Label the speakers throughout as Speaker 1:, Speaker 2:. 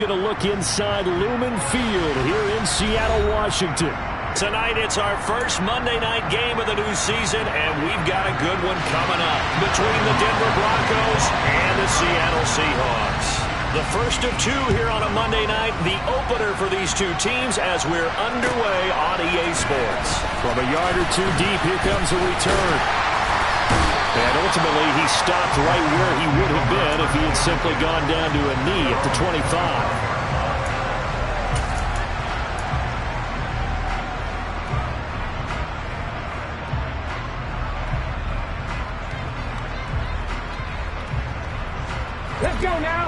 Speaker 1: Going to look inside Lumen Field here in Seattle, Washington.
Speaker 2: Tonight, it's our first Monday night game of the new season, and we've got a good one coming up between the Denver Broncos and the Seattle Seahawks. The first of two here on a Monday night, the opener for these two teams as we're underway on EA Sports.
Speaker 1: From a yard or two deep, here comes a return. And ultimately, he stopped right where he would have been if he had simply gone down to a knee at the 25.
Speaker 3: Let's go now.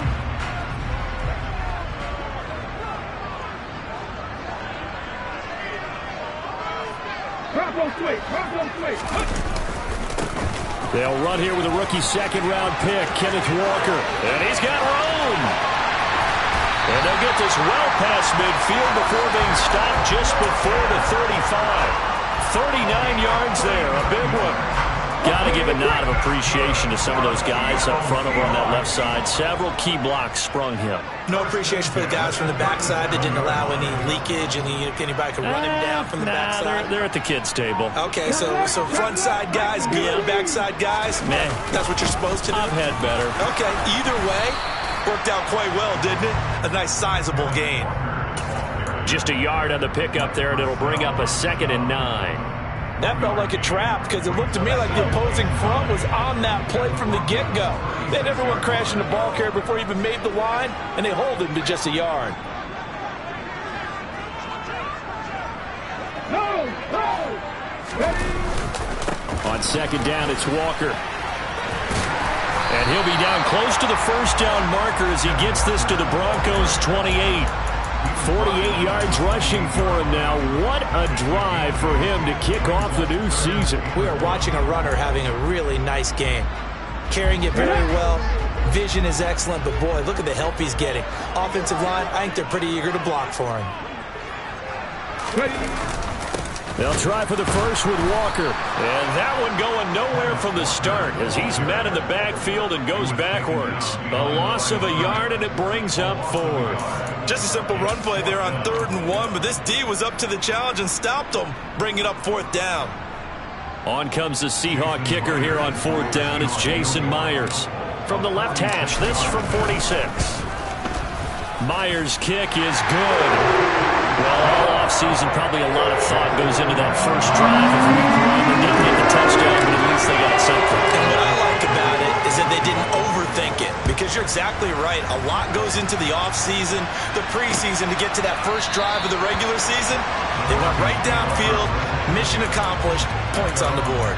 Speaker 3: Drop on switch.
Speaker 1: They'll run here with a rookie second-round pick, Kenneth Walker.
Speaker 2: And he's got room. And they'll get this well past midfield before being stopped just before the 35. 39 yards there, a big one.
Speaker 1: Got to give a nod of appreciation to some of those guys up front over on that left side. Several key blocks sprung him.
Speaker 4: No appreciation for the guys from the backside that didn't allow any leakage, and anybody could run him down from the backside.
Speaker 1: They're at the kids' table.
Speaker 4: Okay, so front side guys good, backside guys,
Speaker 1: man,
Speaker 4: that's what you're supposed to do.
Speaker 1: I've had better.
Speaker 4: Okay, either way, worked out quite well, didn't it? A nice sizable gain.
Speaker 1: Just a yard on the pickup there, and it'll bring up a 2nd and 9.
Speaker 5: That felt like a trap because it looked to me like the opposing front was on that play from the get-go. They had everyone crashing the ball carrier before he even made the line, and they hold him to just a yard.
Speaker 1: On 2nd down, it's Walker. And he'll be down close to the first down marker as he gets this to the Broncos' 28. 48 yards rushing for him now. What a drive for him to kick off the new season.
Speaker 4: We are watching a runner having a really nice game. Carrying it very well. Vision is excellent, but boy, look at the help he's getting. Offensive line, I think they're pretty eager to block for him.
Speaker 1: They'll try for the first with Walker.
Speaker 2: And that one going nowhere from the start as he's met in the backfield and goes backwards. A loss of a yard, and it brings up 4th.
Speaker 6: Just a simple run play there on 3rd and 1, but this D was up to the challenge and stopped him, bringing up 4th down.
Speaker 1: On comes the Seahawk kicker here on 4th down. It's Jason Myers.
Speaker 2: From the left hash, this from 46.
Speaker 1: Myers' kick is good. Well, all offseason, probably a lot of thought goes into that first drive. If we run, they didn't get the touchdown, but at least they got something.
Speaker 4: And what I like about it is that they didn't overthink it, because you're exactly right. A lot goes into the offseason, the preseason to get to that first drive of the regular season. They went right downfield, mission accomplished, points on the board.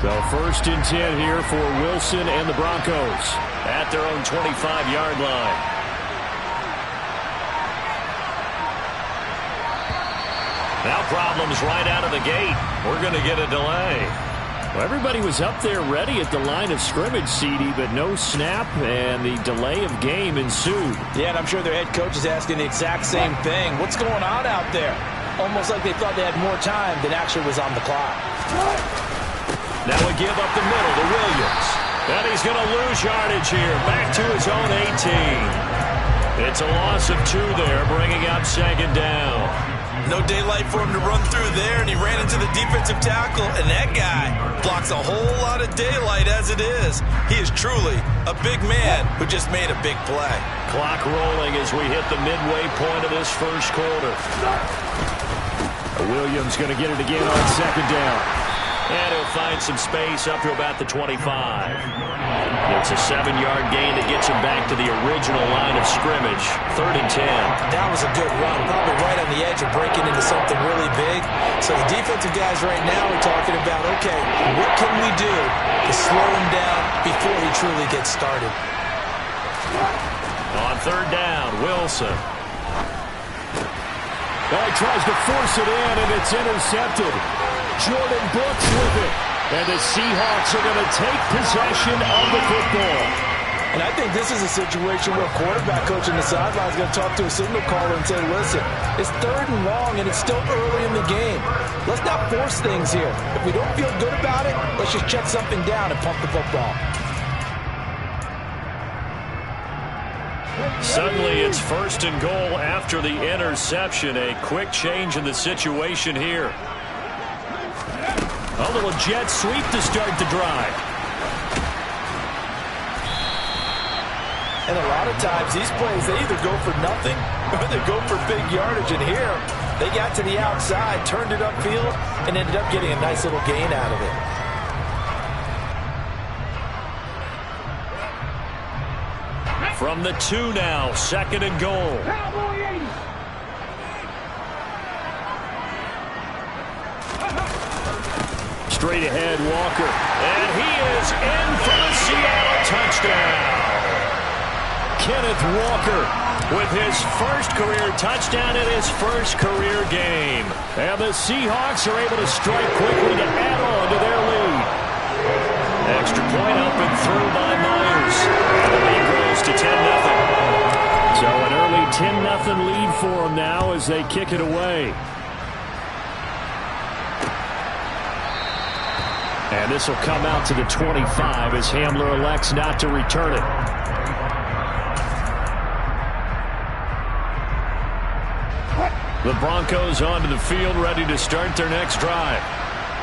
Speaker 1: So 1st and 10 here for Wilson and the Broncos
Speaker 2: at their own 25-yard line. Now problems right out of the gate. We're going to get a delay.
Speaker 1: Well, everybody was up there ready at the line of scrimmage, CD, but no snap, and the delay of game ensued.
Speaker 5: Yeah, and I'm sure their head coach is asking the exact same thing. What's going on out there? Almost like they thought they had more time than actually was on the clock.
Speaker 2: Now we give up the middle to Williams. And he's going to lose yardage here. Back to his own 18. It's a loss of 2 there, bringing up 2nd down.
Speaker 6: No daylight for him to run through there, and he ran into the defensive tackle, and that guy blocks a whole lot of daylight as it is. He is truly a big man who just made a big play.
Speaker 2: Clock rolling as we hit the midway point of this first quarter.
Speaker 1: Williams going to get it again on 2nd down.
Speaker 2: And he'll find some space up to about the 25. It's a 7-yard gain that gets him back to the original line of scrimmage. 3rd and 10.
Speaker 5: That was a good run, probably right on the edge of breaking into something really big. So the defensive guys right now are talking about, okay, what can we do to slow him down before he truly gets started?
Speaker 2: On 3rd down, Wilson.
Speaker 1: He tries to force it in, and it's intercepted. Jordan Brooks with it. And the Seahawks are going to take possession of the football.
Speaker 5: And I think this is a situation where a quarterback coach on the sideline is going to talk to a signal caller and say, listen, it's 3rd and long, and it's still early in the game. Let's not force things here. If we don't feel good about it, let's just check something down and pump the football.
Speaker 2: Suddenly it's 1st and goal after the interception. A quick change in the situation here.
Speaker 1: A little jet sweep to start the drive.
Speaker 5: And a lot of times these plays, they either go for nothing or they go for big yardage. And here, they got to the outside, turned it upfield, and ended up getting a nice little gain out of it.
Speaker 2: From the 2 now, 2nd and goal.
Speaker 1: Straight ahead, Walker.
Speaker 2: And he is in for the Seattle touchdown.
Speaker 1: Kenneth Walker
Speaker 2: with his first career touchdown in his first career game.
Speaker 1: And the Seahawks are able to strike quickly to add on to their lead.
Speaker 2: Extra point up and through by Myers. And the lead grows to 10-0.
Speaker 1: So an early 10-0 lead for them now as they kick it away. And this will come out to the 25 as Hamler elects not to return it. The Broncos onto the field ready to start their next drive.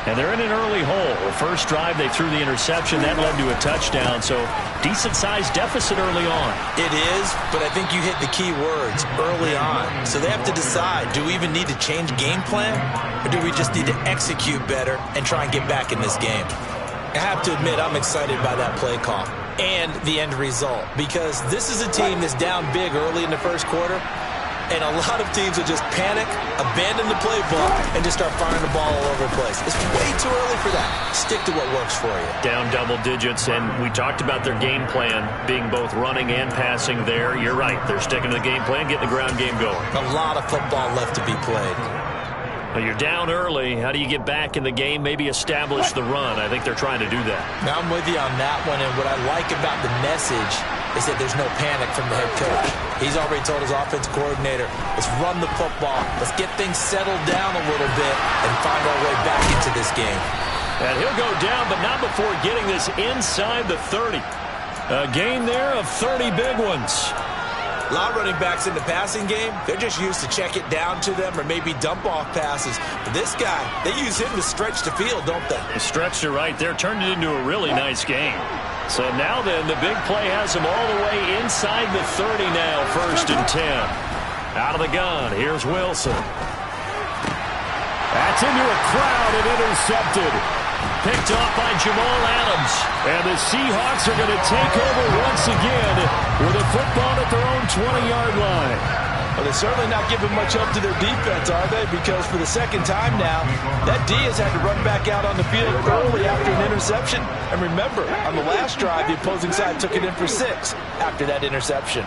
Speaker 1: And they're in an early hole. The first drive, they threw the interception. That led to a touchdown, so decent-sized deficit early on.
Speaker 4: It is, but I think you hit the key words, early on. So they have to decide, do we even need to change game plan, or do we just need to execute better and try and get back in this game? I have to admit, I'm excited by that play call and the end result, because this is a team that's down big early in the first quarter, and a lot of teams will just panic, abandon the playbook, and just start firing the ball all over the place. It's way too early for that. Stick to what works for you.
Speaker 2: Down double digits, and we talked about their game plan being both running and passing there. You're right. They're sticking to the game plan, getting the ground game going.
Speaker 4: A lot of football left to be played.
Speaker 2: Well, you're down early. How do you get back in the game? Maybe establish the run. I think they're trying to do that.
Speaker 4: Now, I'm with you on that one, and what I like about the message is that there's no panic from the head coach. He's already told his offensive coordinator, let's run the football, let's get things settled down a little bit and find our way back into this game.
Speaker 2: And he'll go down, but not before getting this inside the 30. A gain there of 30 big ones.
Speaker 4: A lot of running backs in the passing game, they're just used to check it down to them or maybe dump off passes. But this guy, they use him to stretch the field, don't they?
Speaker 2: The stretch to right there turned it into a really nice game. So now then, the big play has him all the way inside the 30 now, 1st and 10. Out of the gun, here's Wilson.
Speaker 1: That's into a crowd and intercepted.
Speaker 2: Picked off by Jamal Adams.
Speaker 1: And the Seahawks are going to take over once again with a football at their own 20-yard line.
Speaker 5: Well, they're certainly not giving much help to their defense, are they? Because for the second time now, that D has had to run back out on the field early after an interception. And remember, on the last drive, the opposing side took it in for 6 after that interception.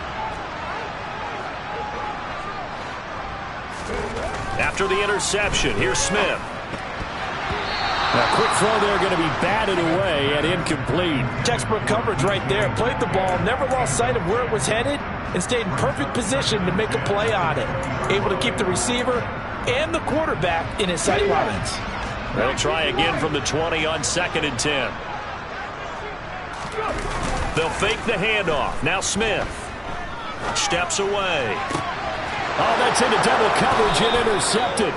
Speaker 1: After the interception, here's Smith. A quick throw there going to be batted away and incomplete.
Speaker 5: Textbook coverage right there. Played the ball, never lost sight of where it was headed, and stayed in perfect position to make a play on it. Able to keep the receiver and the quarterback in his sight lines.
Speaker 1: They'll try again from the 20 on 2nd and 10. They'll fake the handoff. Now Smith steps away. Oh, that's into double coverage and intercepted.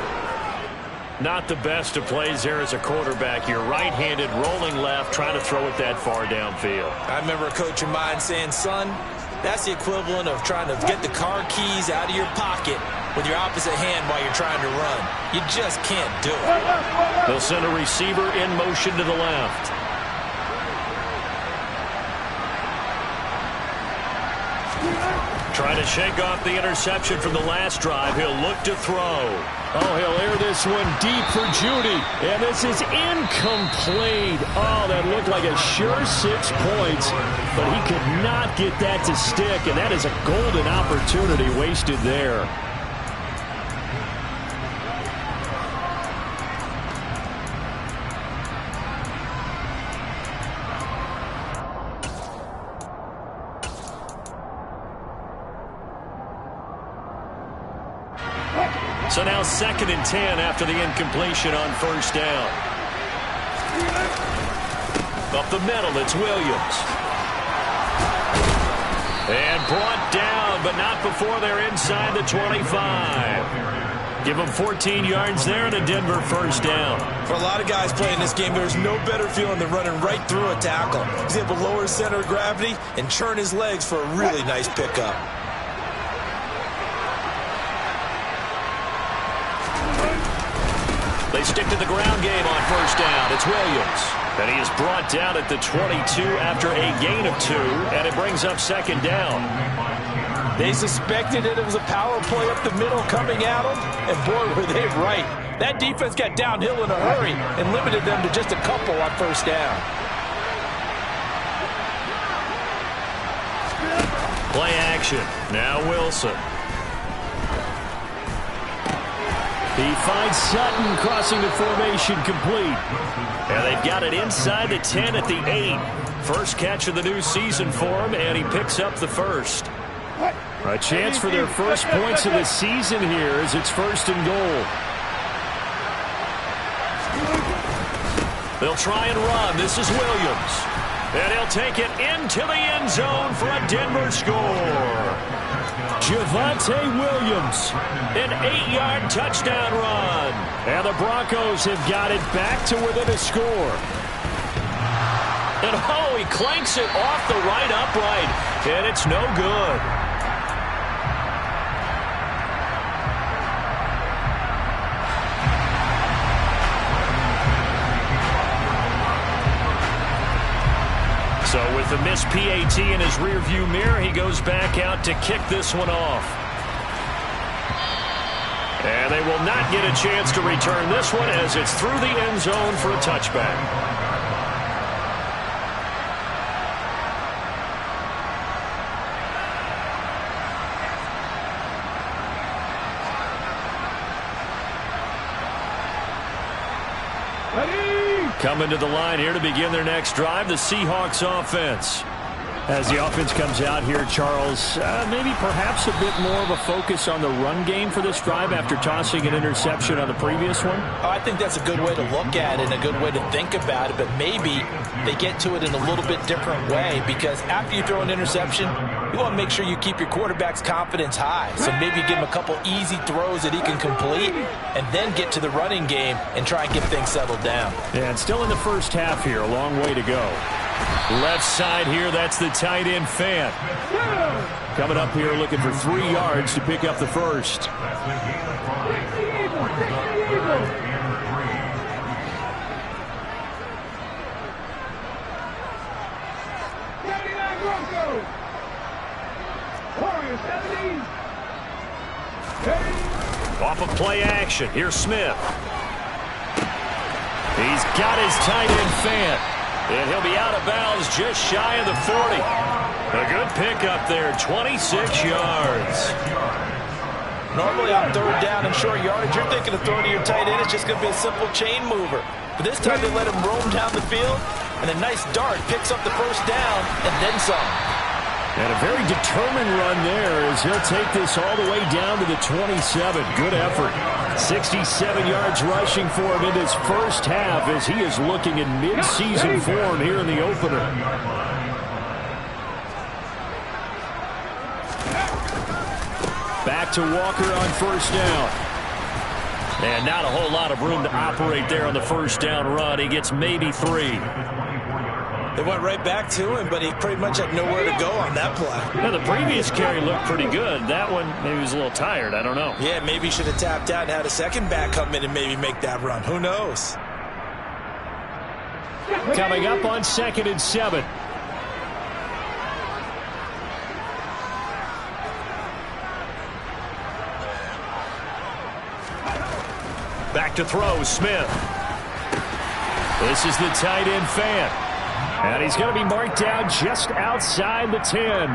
Speaker 1: Not the best of plays there as a quarterback. You're right-handed, rolling left, trying to throw it that far downfield.
Speaker 4: I remember a coach of mine saying, son, that's the equivalent of trying to get the car keys out of your pocket with your opposite hand while you're trying to run. You just can't do it.
Speaker 1: They'll send a receiver in motion to the left. Trying to shake off the interception from the last drive. He'll look to throw. Oh, he'll air this one deep for Judy. And this is incomplete. Oh, that looked like a sure 6 points. But he could not get that to stick. And that is a golden opportunity wasted there. So now 2nd and 10 after the incompletion on 1st down. Up the middle, it's Williams. And brought down, but not before they're inside the 25. Give them 14 yards there and a Denver 1st down.
Speaker 4: For a lot of guys playing this game, there's no better feeling than running right through a tackle. He's able to lower his center of gravity and churn his legs for a really nice pickup.
Speaker 1: They stick to the ground game on 1st down. It's Williams. And he is brought down at the 22 after a gain of 2, and it brings up 2nd down.
Speaker 5: They suspected it was a power play up the middle coming at them, and boy, were they right. That defense got downhill in a hurry and limited them to just a couple on 1st down.
Speaker 1: Play action. Now Wilson. He finds Sutton crossing the formation complete. And they've got it inside the 10 at the 8. First catch of the new season for him, and he picks up the 1st. A chance for their first points of the season here as it's 1st and goal. They'll try and run. This is Williams. And he'll take it into the end zone for a Denver score. Javonte Williams, an 8-yard touchdown run. And the Broncos have got it back to within a score. And oh, he clanks it off the right upright, and it's no good. So with the missed PAT in his rearview mirror, he goes back out to kick this one off. And they will not get a chance to return this one as it's through the end zone for a touchback. Coming to the line here to begin their next drive, the Seahawks offense. As the offense comes out here, Charles, maybe perhaps a bit more of a focus on the run game for this drive after tossing an interception on the previous one?
Speaker 5: Oh, I think that's a good way to look at it and a good way to think about it, but maybe they get to it in a little bit different way because after you throw an interception, you want to make sure you keep your quarterback's confidence high. So maybe give him a couple easy throws that he can complete and then get to the running game and try and get things settled down.
Speaker 1: Yeah, and still in the first half here, a long way to go. Left side here, that's the tight end Fant. Coming up here looking for 3 yards to pick up the first. Off of play action, here's Smith. He's got his tight end Fant. And he'll be out of bounds just shy of the 40. A good pickup there, 26 yards.
Speaker 5: Normally on third down and short yardage, you're thinking of throwing to your tight end. It's just going to be a simple chain mover. But this time they let him roam down the field, and a nice dart picks up the first down and then some.
Speaker 1: And a very determined run there as he'll take this all the way down to the 27. Good effort. 67 yards rushing for him in his first half as he is looking in mid-season form here in the opener. Back to Walker on first down. And not a whole lot of room to operate there on the first down run. He gets maybe 3.
Speaker 5: They went right back to him, but he pretty much had nowhere to go on that play.
Speaker 1: Now, the previous carry looked pretty good. That one, maybe he was a little tired. I don't know.
Speaker 5: Yeah, maybe he should have tapped out and had a second back come in and maybe make that run. Who knows?
Speaker 1: Coming up on 2nd and 7. Back to throw, Smith. This is the tight end Fant. And he's going to be marked down just outside the 10.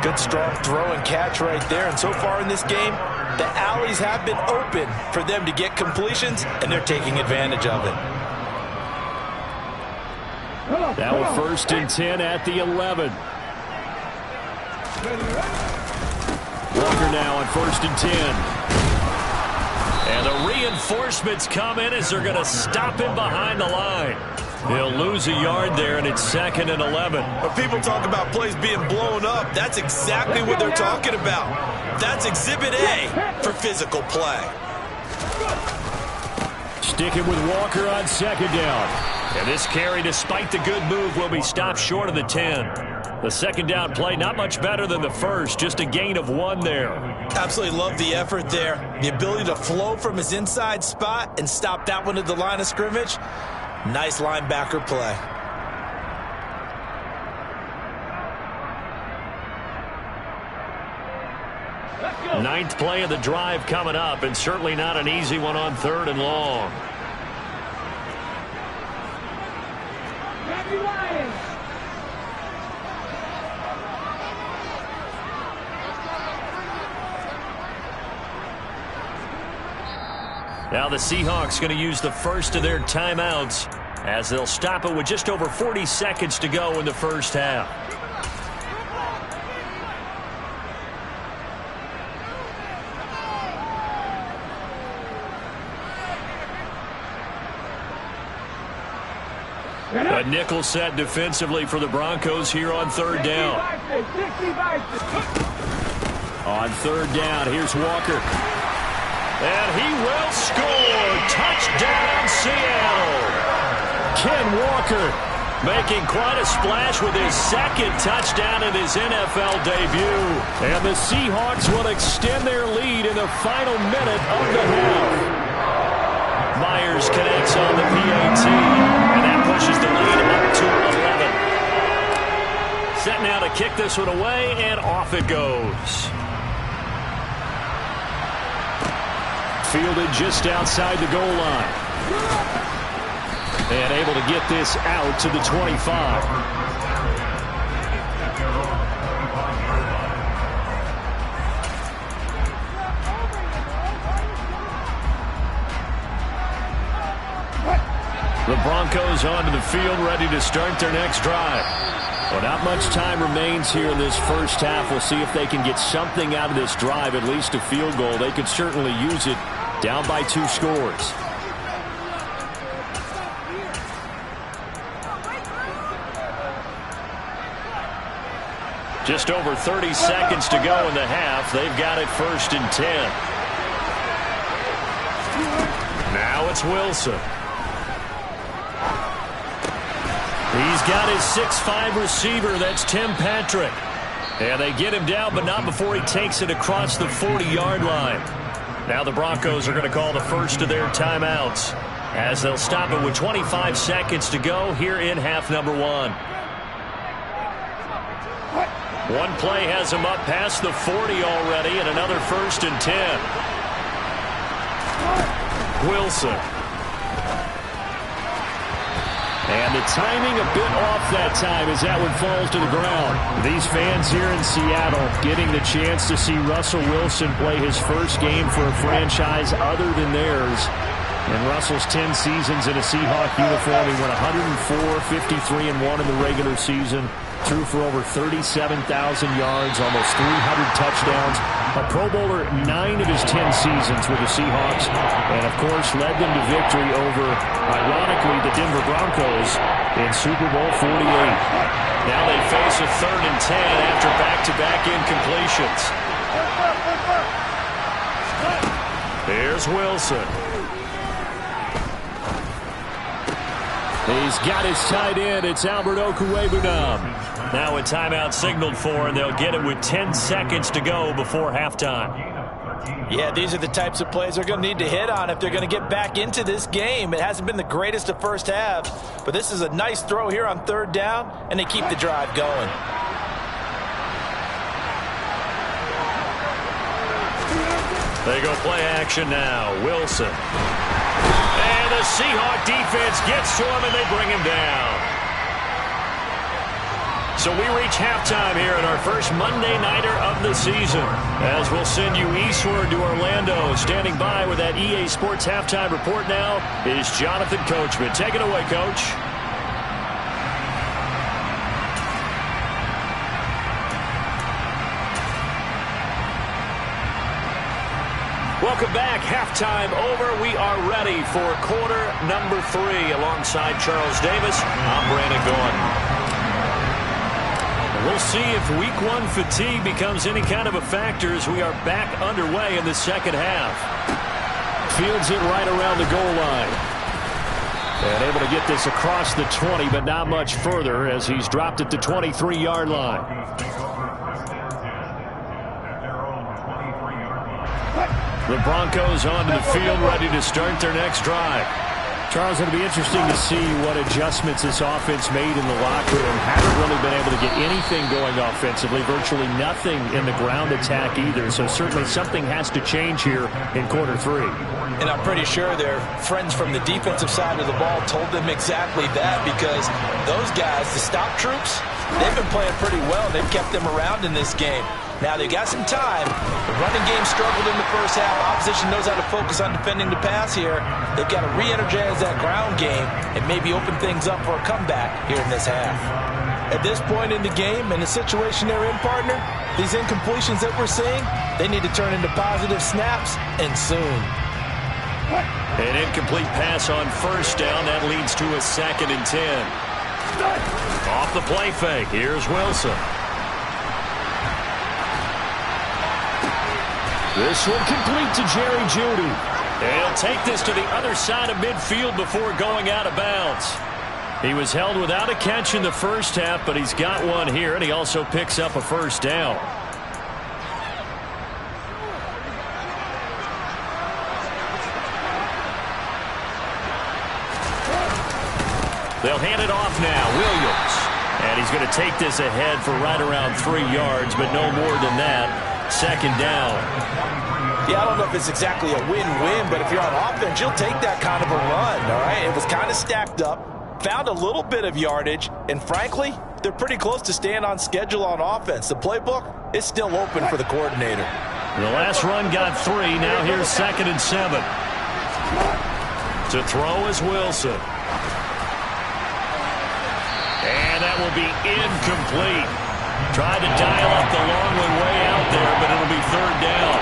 Speaker 5: Good strong throw and catch right there. And so far in this game, the alleys have been open for them to get completions, and they're taking advantage of it.
Speaker 1: Now 1st and 10 at the 11. Walker now on 1st and 10. And the reinforcements come in as they're going to stop him behind the line. He'll lose a yard there, and it's 2nd and 11.
Speaker 6: When people talk about plays being blown up, that's exactly what they're talking about. That's Exhibit A for physical play.
Speaker 1: Sticking with Walker on 2nd down. And this carry, despite the good move, will be stopped short of the 10. The 2nd down play, not much better than the first, just a gain of 1 there.
Speaker 6: Absolutely love the effort there. The ability to flow from his inside spot and stop that one at the line of scrimmage. Nice linebacker play.
Speaker 1: Ninth play of the drive coming up, and certainly not an easy one on 3rd and long. Now the Seahawks going to use the first of their timeouts as they'll stop it with just over 40 seconds to go in the first half. A nickel set defensively for the Broncos here on 3rd down. On 3rd down, here's Walker. And he will score. Touchdown, Seattle. Ken Walker making quite a splash with his 2nd touchdown in his NFL debut. And the Seahawks will extend their lead in the final minute of the half. Myers connects on the PAT. And that pushes the lead up to 11. Set now to kick this one away, and off it goes. Fielded just outside the goal line. And able to get this out to the 25. The Broncos onto the field, ready to start their next drive. Well, not much time remains here in this first half. We'll see if they can get something out of this drive, at least a field goal. They could certainly use it. Down by 2 scores. Just over 30 seconds to go in the half. They've got it 1st and 10. Now it's Wilson. He's got his 6'5" receiver. That's Tim Patrick. And they get him down, but not before he takes it across the 40-yard line. Now the Broncos are going to call the first of their timeouts as they'll stop it with 25 seconds to go here in half number 1. One play has him up past the 40 already, and another 1st and 10. Wilson. And the timing a bit off that time as that one falls to the ground. These fans here in Seattle getting the chance to see Russell Wilson play his first game for a franchise other than theirs. In Russell's 10 seasons in a Seahawk uniform, he went 104, 53-1 in the regular season. Threw for over 37,000 yards, almost 300 touchdowns. A Pro Bowler 9 of his 10 seasons with the Seahawks. And, of course, led them to victory over, ironically, the Denver Broncos in Super Bowl 48.
Speaker 2: Now they face a 3rd and 10 after back-to-back incompletions. Here's Wilson.
Speaker 1: He's got his tight end. It's Albert Okwuegbunam.
Speaker 2: Now a timeout signaled for, and they'll get it with 10 seconds to go before halftime.
Speaker 5: Yeah, these are the types of plays they're going to need to hit on if they're going to get back into this game. It hasn't been the greatest of first halves, but this is a nice throw here on 3rd down, and they keep the drive going.
Speaker 2: They go play action now. Wilson. And the Seahawk defense gets to him, and they bring him down. So we reach halftime here in our first Monday Nighter of the season, as we'll send you eastward to Orlando. Standing by with that EA Sports Halftime Report now is Jonathan Coachman. Take it away, Coach. Welcome back. Halftime over. We are ready for quarter number 3. Alongside Charles Davis, I'm Brandon Gaudin. We'll see if week 1 fatigue becomes any kind of a factor as we are back underway in the second half.
Speaker 1: Fields it right around the goal line. And able to get this across the 20, but not much further as he's dropped it to 23-yard line. The Broncos onto the field, ready to start their next drive. Charles, it'll be interesting to see what adjustments this offense made in the locker room. Haven't really been able to get anything going offensively, virtually nothing in the ground attack either. So certainly something has to change here in quarter 3.
Speaker 5: And I'm pretty sure their friends from the defensive side of the ball told them exactly that, because those guys, the stop troops, they've been playing pretty well. They've kept them around in this game. Now they've got some time. The running game struggled in the first half. Opposition knows how to focus on defending the pass here. They've got to re-energize that ground game and maybe open things up for a comeback here in this half. At this point in the game and the situation they're in, partner, these incompletions that we're seeing, they need to turn into positive snaps, and soon.
Speaker 2: An incomplete pass on 1st down. That leads to a 2nd and 10. Off the play fake. Here's Wilson.
Speaker 1: This one complete to Jerry Jeudy.
Speaker 2: And he'll take this to the other side of midfield before going out of bounds. He was held without a catch in the first half, but he's got one here, and he also picks up a 1st down. They'll hand it off now. Williams. And he's going to take this ahead for right around 3 yards, but no more than that. 2nd down.
Speaker 5: Yeah, I don't know if it's exactly a win-win, but if you're on offense, you'll take that kind of a run, all right? It was kind of stacked up, found a little bit of yardage, and frankly, they're pretty close to staying on schedule on offense. The playbook is still open for the coordinator.
Speaker 2: The last run got 3. Now here's 2nd and 7. To throw is Wilson. And that will be incomplete. Tried to dial up the long one way out there, but it'll be 3rd down.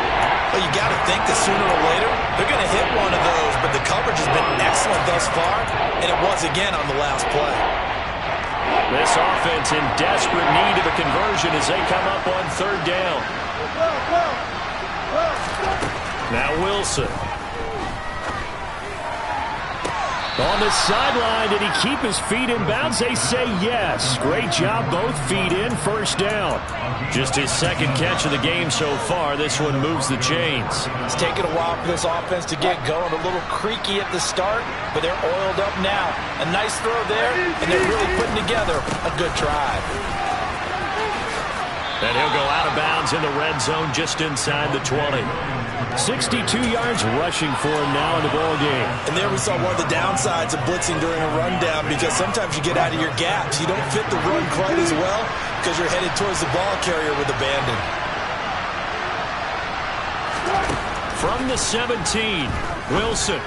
Speaker 4: Well, you got to think that sooner or later they're going to hit one of those, but the coverage has been excellent thus far, and it was again on the last play.
Speaker 2: This offense in desperate need of a conversion as they come up on 3rd down. Now Wilson.
Speaker 1: On the sideline, did he keep his feet in bounds? They say yes. Great job, both feet in, 1st down.
Speaker 2: Just his 2nd catch of the game so far. This one moves the chains.
Speaker 5: It's taken a while for this offense to get going. A little creaky at the start, but they're oiled up now. A nice throw there, and they're really putting together a good drive.
Speaker 1: And he'll go out of bounds in the red zone just inside the 20. 62 yards rushing for him now in the ball game.
Speaker 5: And there we saw one of the downsides of blitzing during a rundown, because sometimes you get out of your gaps. You don't fit the run quite as well because you're headed towards the ball carrier with abandon.
Speaker 1: From the 17, Wilson.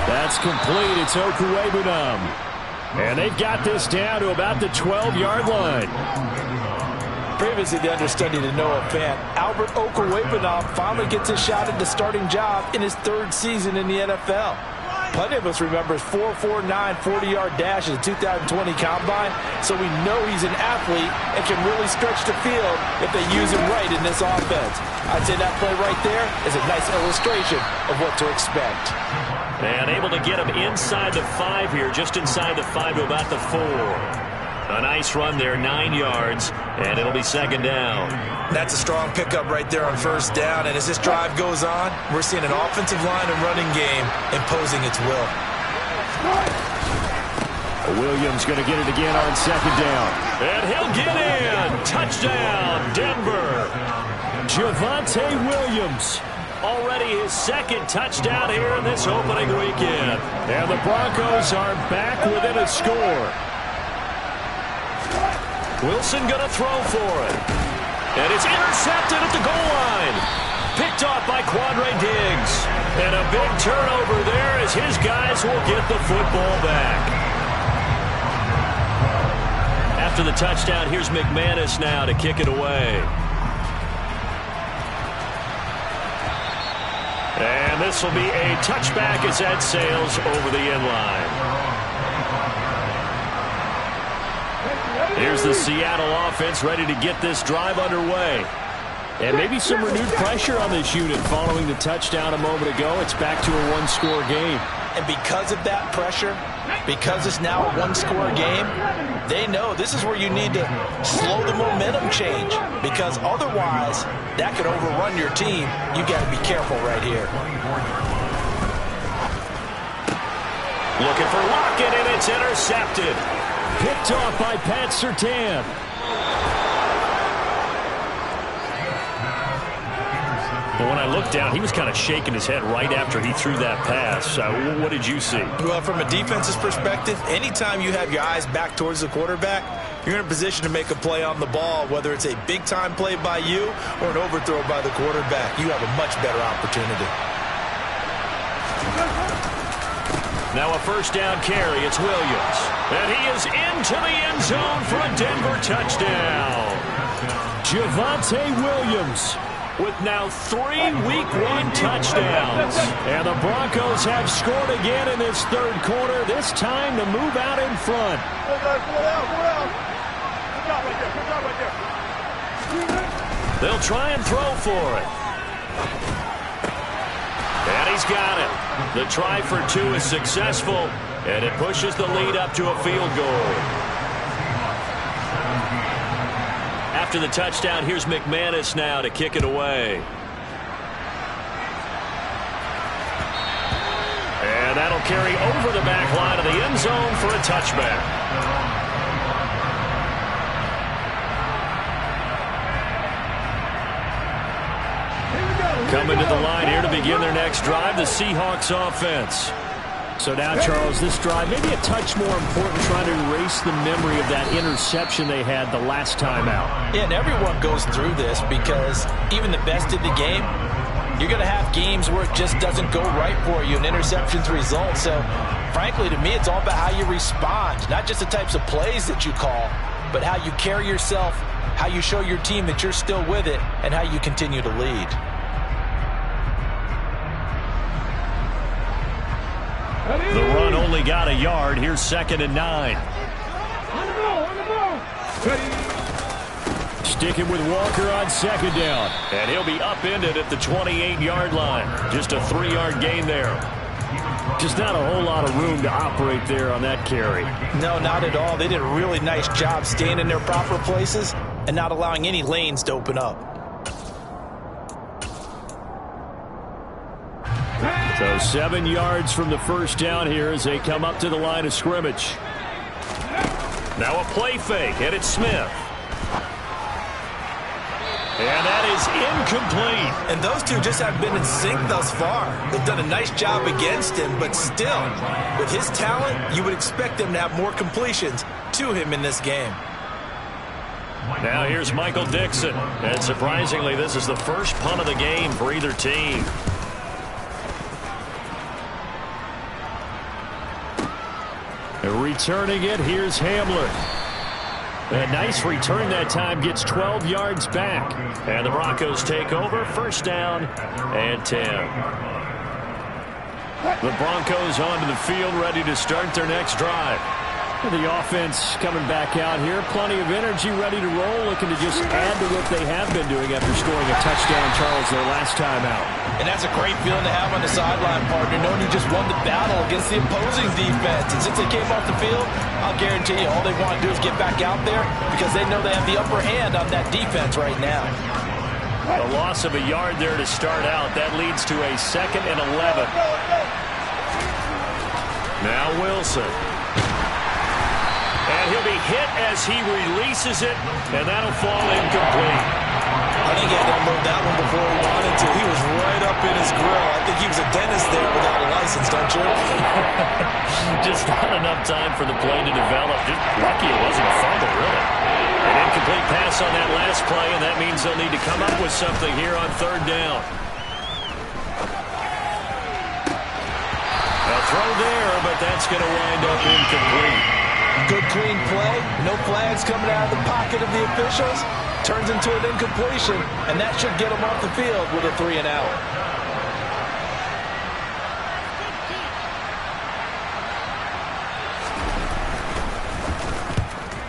Speaker 1: That's complete. It's Okwuegbunam. And they've got this down to about the 12-yard line.
Speaker 5: Previously the understudy to Noah Fant, Albert Okwuegbunam finally gets a shot at the starting job in his third season in the NFL. Plenty of us remember his 4.49 40-yard dash in the 2020 Combine, so we know he's an athlete and can really stretch the field if they use him right in this offense. I'd say that play right there is a nice illustration of what to expect.
Speaker 1: And able to get him inside the 5 here, just inside the 5 to about the 4. A nice run there, 9 yards, and it'll be second down.
Speaker 5: That's a strong pickup right there on first down, and as this drive goes on, we're seeing an offensive line and running game imposing its will.
Speaker 1: Williams going to get it again on second down. And he'll get in. Touchdown, Denver. Javonte Williams. Already his second touchdown here in this opening weekend. And the Broncos are back within a score. Wilson going to throw for it. And it's intercepted at the goal line. Picked off by Quandre Diggs. And a big turnover there as his guys will get the football back. After the touchdown, here's McManus now to kick it away. And this will be a touchback as that sails over the end line. Here's the Seattle offense ready to get this drive underway. And maybe some renewed pressure on this unit following the touchdown a moment ago. It's back to a one-score game.
Speaker 5: And because of that pressure, because it's now a one-score game, they know this is where you need to slow the momentum change, because otherwise that could overrun your team. You got to be careful right here.
Speaker 1: Looking for Lockett, and it's intercepted. Picked off by Pat Surtain. But when I looked down, he was kind of shaking his head right after he threw that pass. What did you see?
Speaker 5: Well, from a defense's perspective, anytime you have your eyes back towards the quarterback, you're in a position to make a play on the ball, whether it's a big-time play by you or an overthrow by the quarterback. You have a much better opportunity.
Speaker 1: Now a first down carry. It's Williams. And he is into the end zone for a Denver touchdown. Javonte Williams with now 3 Week 1 touchdowns. And the Broncos have scored again in this third quarter, this time to move out in front. They'll try and throw for it. And he's got it. The try for 2 is successful, and it pushes the lead up to a field goal. After the touchdown, here's McManus now to kick it away. And that'll carry over the back line of the end zone for a touchback. Coming to the line here to begin their next drive, the Seahawks offense. So now, Charles, this drive maybe a touch more important, trying to erase the memory of that interception they had the last time out.
Speaker 5: Yeah, and everyone goes through this, because even the best in the game, you're going to have games where it just doesn't go right for you, and interceptions result. So, frankly, to me, it's all about how you respond, not just the types of plays that you call, but how you carry yourself, how you show your team that you're still with it, and how you continue to lead.
Speaker 1: The run only got a yard. Here's 2nd and 9. Sticking with Walker on 2nd down. And he'll be upended at the 28-yard line. Just a 3-yard gain there. Just not a whole lot of room to operate there on that carry.
Speaker 5: No, not at all. They did a really nice job staying in their proper places and not allowing any lanes to open up.
Speaker 1: So 7 yards from the first down here as they come up to the line of scrimmage. Now a play fake, and it's Smith. And that is incomplete.
Speaker 4: And those two just haven't been in sync thus far. They've done a nice job against him, but still, with his talent, you would expect them to have more completions to him in this game.
Speaker 1: Now here's Michael Dixon. And surprisingly, this is the first punt of the game for either team. Returning it, here's Hamler. A nice return that time, gets 12 yards back. And the Broncos take over, first down and 10. The Broncos onto the field, ready to start their next drive. The offense coming back out here, plenty of energy, ready to roll, looking to just add to what they have been doing after scoring a touchdown, Charles, their last time out.
Speaker 5: And that's a great feeling to have on the sideline, partner, knowing you just won the battle against the opposing defense. And since they came off the field, I'll guarantee you all they want to do is get back out there because they know they have the upper hand on that defense right now.
Speaker 1: A loss of a yard there to start out. That leads to a 2nd and 11. Now Wilson. And he'll be hit as he releases it, and that'll fall incomplete.
Speaker 4: I think he had to unload that one before he wanted to. He was right up in his grill. I think he was a dentist there without a license, don't you?
Speaker 1: Just not enough time for the play to develop. Just lucky it wasn't a fumble, really. An incomplete pass on that last play, and that means they'll need to come up with something here on 3rd down. A throw there, but that's going to wind up incomplete.
Speaker 5: Good clean play, no flags coming out of the pocket of the officials. Turns into an incompletion, and that should get him off the field with a 3 and out.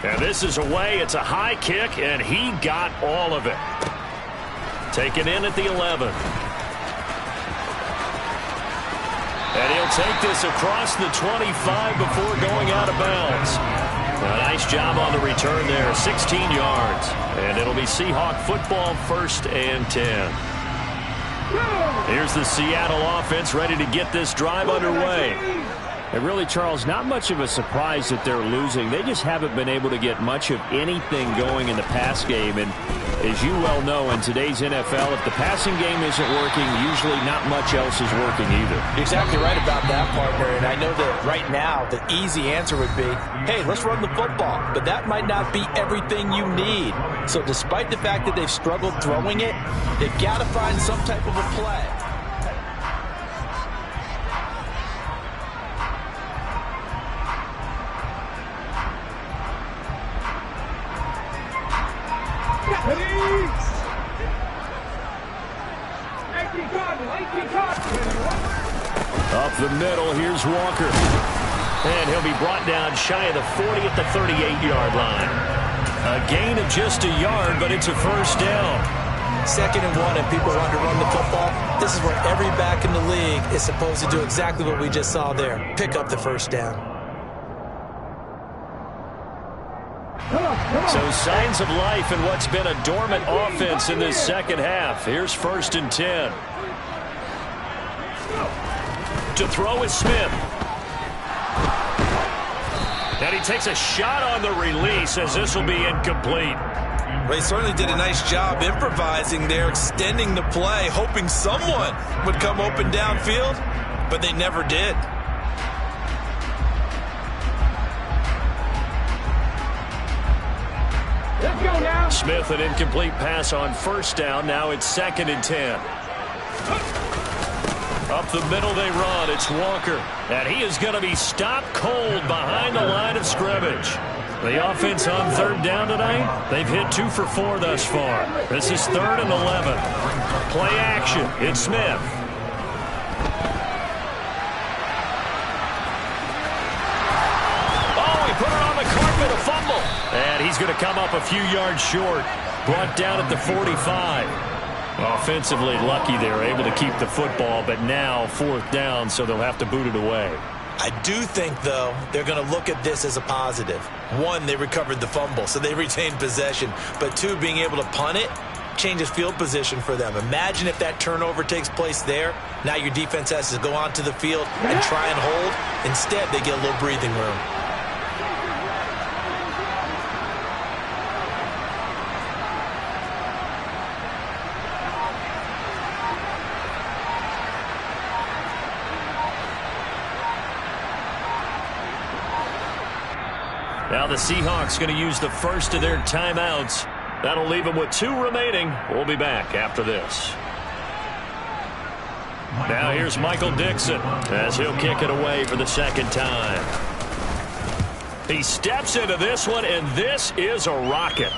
Speaker 1: And this is away. It's a high kick, and he got all of it. Taken in at the 11. And he'll take this across the 25 before going out of bounds. A nice job on the return there, 16 yards. And it'll be Seahawk football, 1st and 10. Here's the Seattle offense ready to get this drive underway. And really, Charles, not much of a surprise that they're losing. They just haven't been able to get much of anything going in the pass game. And as you well know, in today's NFL, if the passing game isn't working, usually not much else is working either.
Speaker 5: You're exactly right about that, partner. And I know that right now the easy answer would be, hey, let's run the football. But that might not be everything you need. So despite the fact that they've struggled throwing it, they've got to find some type of a play.
Speaker 1: Up the middle, here's Walker. And he'll be brought down shy of the 40 at the 38-yard line. A gain of just a yard, but it's a 1st down.
Speaker 4: 2nd and 1, and people want to run the football. This is where every back in the league is supposed to do exactly what we just saw there. Pick up the 1st down.
Speaker 1: So signs of life in what's been a dormant offense in this 2nd half. Here's 1st and 10. To throw is Smith. And he takes a shot on the release as this will be incomplete.
Speaker 4: They certainly did a nice job improvising there, extending the play, hoping someone would come open downfield, but they never did.
Speaker 3: Let's go now.
Speaker 1: Smith, an incomplete pass on 1st down. Now it's 2nd and 10. Up the middle they run. It's Walker. And he is going to be stopped cold behind the line of scrimmage. The offense on 3rd down tonight, they've hit 2 for 4 thus far. This is 3rd and 11. Play action. It's Smith. Oh, he put it on the carpet, a fumble. And he's going to come up a few yards short. Brought down at the 45. Offensively lucky they were able to keep the football, but now 4th down, so they'll have to boot it away.
Speaker 4: I do think, though, they're going to look at this as a positive. 1, they recovered the fumble, so they retained possession. But 2, being able to punt it changes field position for them. Imagine if that turnover takes place there. Now your defense has to go onto the field and try and hold. Instead, they get a little breathing room.
Speaker 1: Now the Seahawks going to use the first of their timeouts. That'll leave them with 2 remaining. We'll be back after this. Now here's Michael Dixon as he'll kick it away for the second time. He steps into this one, and this is a rocket.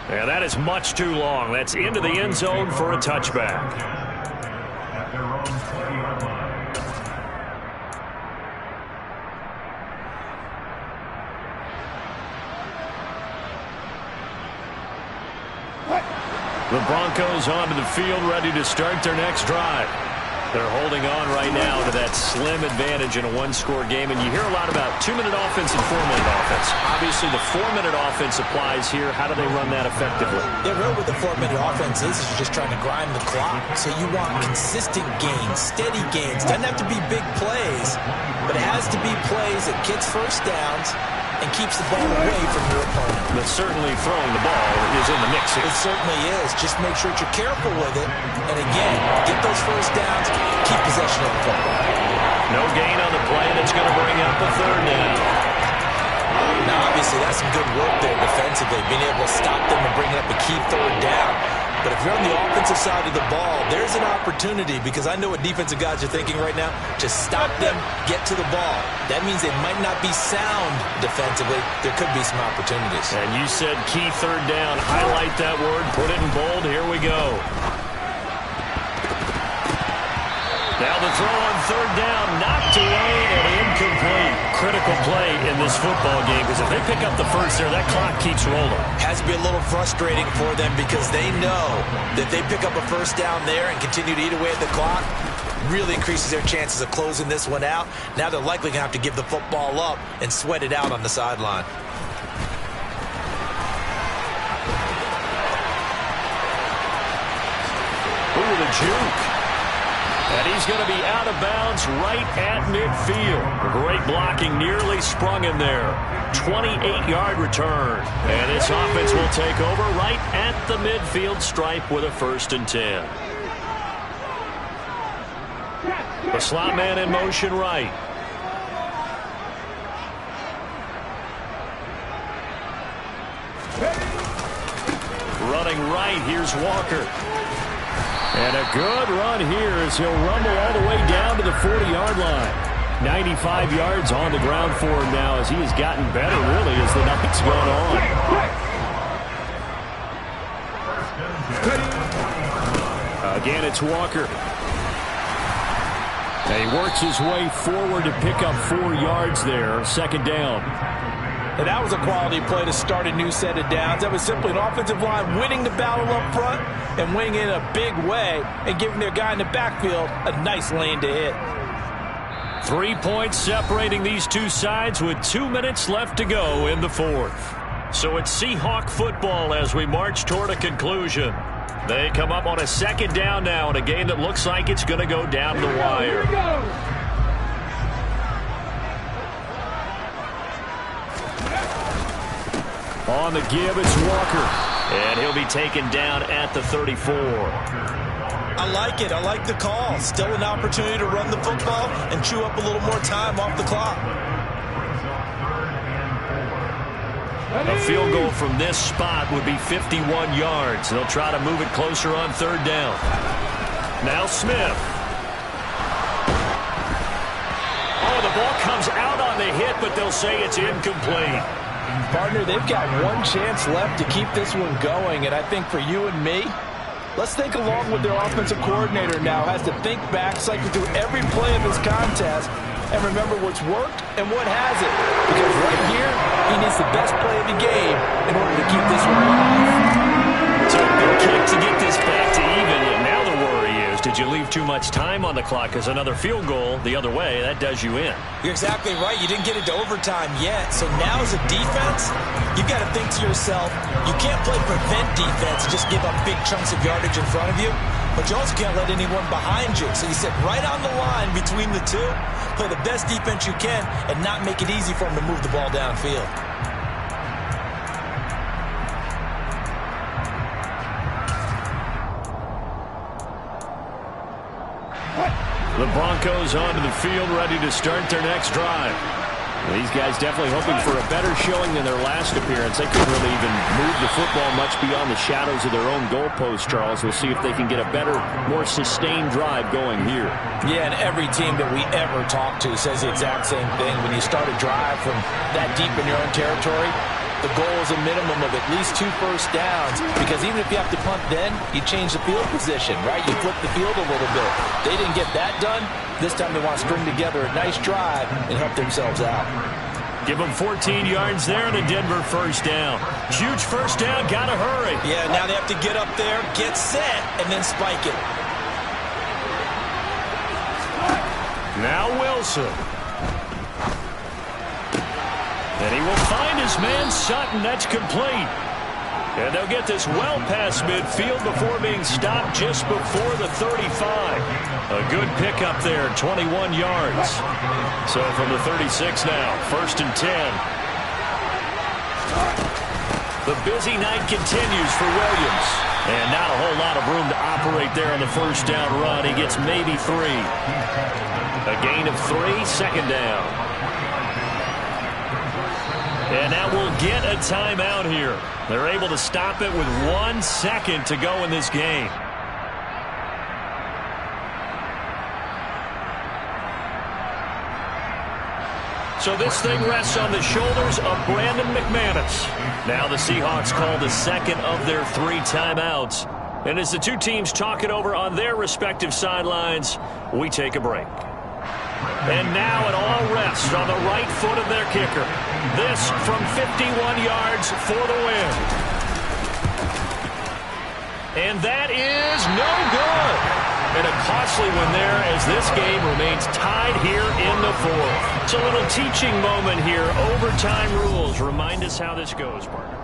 Speaker 1: Yeah, that is much too long. That's into the end zone for a touchback. The Broncos onto the field, ready to start their next drive. They're holding on right now to that slim advantage in a one-score game, and you hear a lot about 2-minute offense and 4-minute offense. Obviously, the 4-minute offense applies here. How do they run that effectively?
Speaker 4: Yeah, really what the 4-minute offense is you're just trying to grind the clock. So you want consistent gains, steady gains. Doesn't have to be big plays, but it has to be plays that gets first downs and keeps the ball away from your opponent.
Speaker 1: But certainly throwing the ball is in the mix here.
Speaker 4: It certainly is. Just make sure that you're careful with it. And again, get those first downs, keep possession of the football.
Speaker 1: No gain on the play, and it's going to bring up the 3rd down.
Speaker 4: Now, obviously, that's some good work there defensively, being able to stop them and bring up a key 3rd down. But if you're on the offensive side of the ball, there's an opportunity, because I know what defensive guys are thinking right now. Just stop them, get to the ball. That means they might not be sound defensively. There could be some opportunities.
Speaker 1: And you said key 3rd down. Highlight that word. Put it in bold. Here we go. Now the throw on 3rd down. Knocked away and incomplete. Critical play in this football game, because if they pick up the first there, that clock keeps rolling.
Speaker 4: Has to be a little frustrating for them, because they know that they pick up a first down there and continue to eat away at the clock, really increases their chances of closing this one out. Now they're likely going to have to give the football up and sweat it out on the sideline.
Speaker 1: Ooh, the juke. And he's going to be out of bounds right at midfield. Great blocking, nearly sprung him there. 28-yard return. And this offense will take over right at the midfield stripe with a 1st and 10. The slot man in motion right. Running right, here's Walker. And a good run here as he'll rumble all the way down to the 40-yard line. 95 yards on the ground for him now, as he has gotten better, really, as the night's gone on. Again, it's Walker. And he works his way forward to pick up 4 yards there. 2nd down.
Speaker 5: And that was a quality play to start a new set of downs. That was simply an offensive line winning the battle up front and winning in a big way and giving their guy in the backfield a nice lane to hit.
Speaker 1: 3 points separating these two sides with 2 minutes left to go in the 4th. So it's Seahawk football as we march toward a conclusion. They come up on a 2nd down now in a game that looks like it's going to go down the wire.
Speaker 3: Here we go.
Speaker 1: On the give, it's Walker. And he'll be taken down at the 34.
Speaker 4: I like it. I like the call. Still an opportunity to run the football and chew up a little more time off the clock.
Speaker 1: A field goal from this spot would be 51 yards. They'll try to move it closer on 3rd down. Now Smith. Oh, the ball comes out on the hit, but they'll say it's incomplete.
Speaker 5: Partner, they've got one chance left to keep this one going, and I think for you and me, let's think along with their offensive coordinator now. Has to think back, cycle through every play of this contest, and remember what's worked and what hasn't. Because right here, he needs the best play of the game in order to keep this one alive.
Speaker 1: So a good kick to get this back to even, and now the worry is, did you leave too much time on the clock? Because another field goal the other way, that does you in.
Speaker 4: You're exactly right. You didn't get it to overtime yet. So now as a defense, you've got to think to yourself, you can't play prevent defense and just give up big chunks of yardage in front of you, but you also can't let anyone behind you. So you sit right on the line between the two, play the best defense you can, and not make it easy for them to move the ball downfield. The
Speaker 1: Broncos onto the field, ready to start their next drive. These guys definitely hoping for a better showing than their last appearance. They couldn't really even move the football much beyond the shadows of their own goalpost, Charles. We'll see if they can get a better, more sustained drive going here.
Speaker 5: Yeah, and every team that we ever talk to says the exact same thing. When you start a drive from that deep in your own territory, the goal is a minimum of at least 2 first downs, because even if you have to punt then, you change the field position, right? You flip the field a little bit. They didn't get that done. This time they want to string together a nice drive and help themselves out.
Speaker 1: Give them 14 yards there and a Denver first down. Huge first down, gotta hurry.
Speaker 4: Yeah, now they have to get up there, get set, and then spike it.
Speaker 1: Now Wilson. And he will find his man Sutton. That's complete. And they'll get this well past midfield before being stopped just before the 35. A good pickup there, 21 yards. So from the 36 now, 1st and 10. The busy night continues for Williams. And not a whole lot of room to operate there on the first down run. He gets maybe 3. A gain of 3, 2nd down. And now we'll get a timeout here. They're able to stop it with 1 second to go in this game. So this thing rests on the shoulders of Brandon McManus. Now the Seahawks call the second of their 3 timeouts. And as the two teams talk it over on their respective sidelines, we take a break. And now it all rests on the right foot of their kicker. This from 51 yards for the win. And that is no good. And a costly one there as this game remains tied here in the 4th. It's a little teaching moment here. Overtime rules. Remind us how this goes, partner.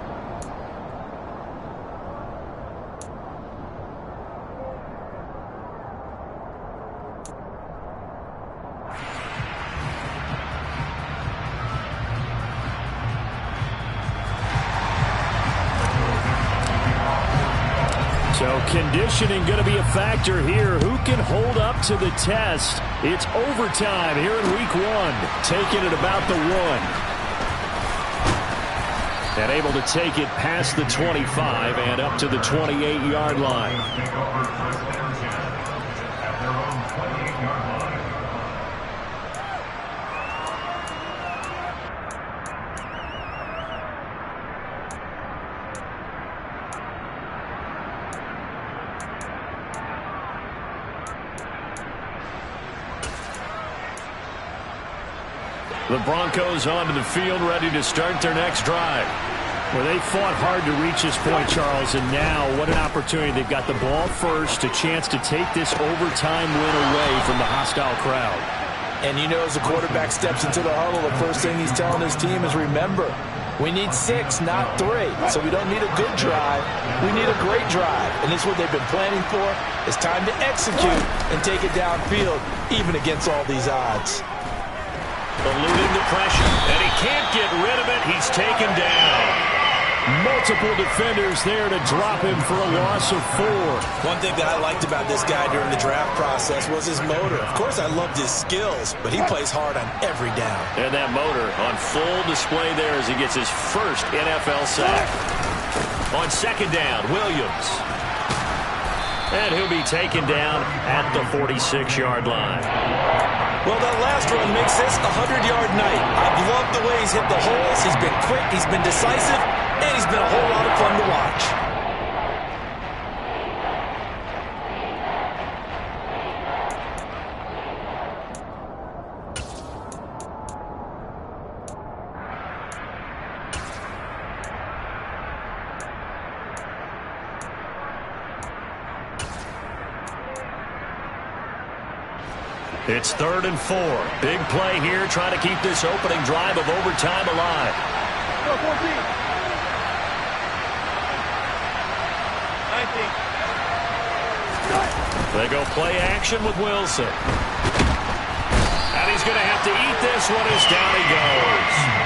Speaker 1: So conditioning going to be a factor here. Who can hold up to the test? It's overtime here in week 1. Taking it about the 1. And able to take it past the 25 and up to the 28-yard line. The Broncos onto the field, ready to start their next drive. Well, they fought hard to reach this point, Charles, and now what an opportunity. They've got the ball first, a chance to take this overtime win away from the hostile crowd.
Speaker 5: And you know, as the quarterback steps into the huddle, the first thing he's telling his team is, remember, we need 6, not 3. So we don't need a good drive. We need a great drive. And this is what they've been planning for. It's time to execute and take it downfield, even against all these odds.
Speaker 1: Eluding the pressure, and he can't get rid of it. He's taken down. Multiple defenders there to drop him for a loss of 4.
Speaker 4: One thing that I liked about this guy during the draft process was his motor. Of course, I loved his skills, but he plays hard on every down.
Speaker 1: And that motor on full display there as he gets his first NFL sack. On 2nd down, Williams. And he'll be taken down at the 46-yard line.
Speaker 4: Well, that last run makes this a 100-yard night. I've loved the way he's hit the holes. He's been quick, he's been decisive, and he's been a whole lot of fun to watch.
Speaker 1: It's 3rd and 4. Big play here, trying to keep this opening drive of overtime alive.
Speaker 3: Go 14. 19.
Speaker 1: They go play action with Wilson. And he's going to have to eat this one as down he goes.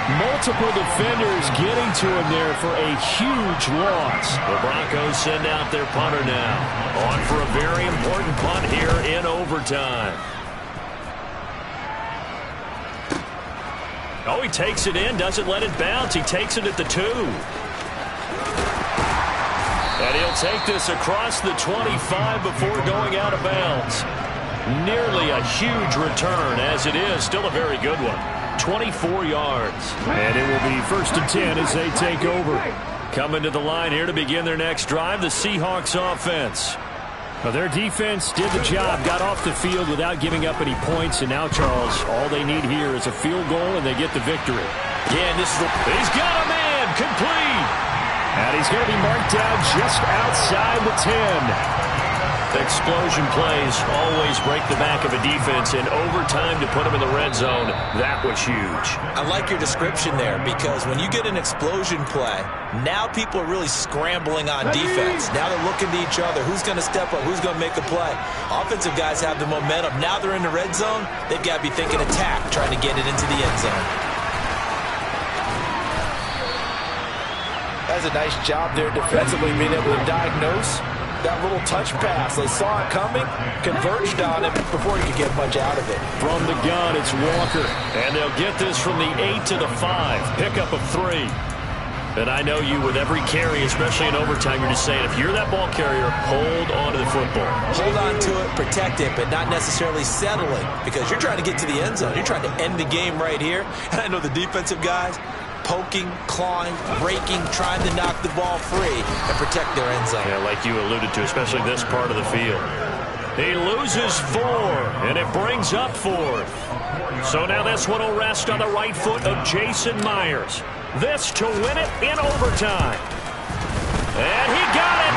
Speaker 1: Multiple defenders getting to him there for a huge loss. The Broncos send out their punter now. On for a very important punt here in overtime. Oh, he takes it in, doesn't let it bounce. He takes it at the 2. And he'll take this across the 25 before going out of bounds. Nearly a huge return, as it is. Still a very good one. 24 yards. And it will be 1st and 10 as they take over. Coming to the line here to begin their next drive, the Seahawks offense. Well, their defense did the job, got off the field without giving up any points, and now, Charles, all they need here is a field goal, and they get the victory.
Speaker 2: Yeah, and he's got a man, complete.
Speaker 1: And he's going to be marked down just outside the 10.
Speaker 2: Explosion plays always break the back of a defense, in overtime to put them in the red zone, that was huge.
Speaker 4: I like your description there, because when you get an explosion play, now people are really scrambling on defense. Now they're looking to each other. Who's going to step up? Who's going to make a play? Offensive guys have the momentum. Now they're in the red zone. They've got to be thinking attack, trying to get it into the end zone.
Speaker 5: That's a nice job there defensively, being able to diagnose that little touch pass. They saw it coming, converged on it before he could get much out of it.
Speaker 1: From the gun, it's Walker. And they'll get this from the 8 to the 5. Pickup of 3. And I know you, with every carry, especially in overtime, you're just saying, if you're that ball carrier, hold on to the football.
Speaker 4: Hold on to it, protect it, but not necessarily settling, because you're trying to get to the end zone. You're trying to end the game right here. And I know the defensive guys, poking, clawing, breaking, trying to knock the ball free and protect their end zone.
Speaker 2: Yeah, like you alluded to, especially this part of the field.
Speaker 1: He loses 4, and it brings up 4th. So now this one will rest on the right foot of Jason Myers. This to win it in overtime. And he got it.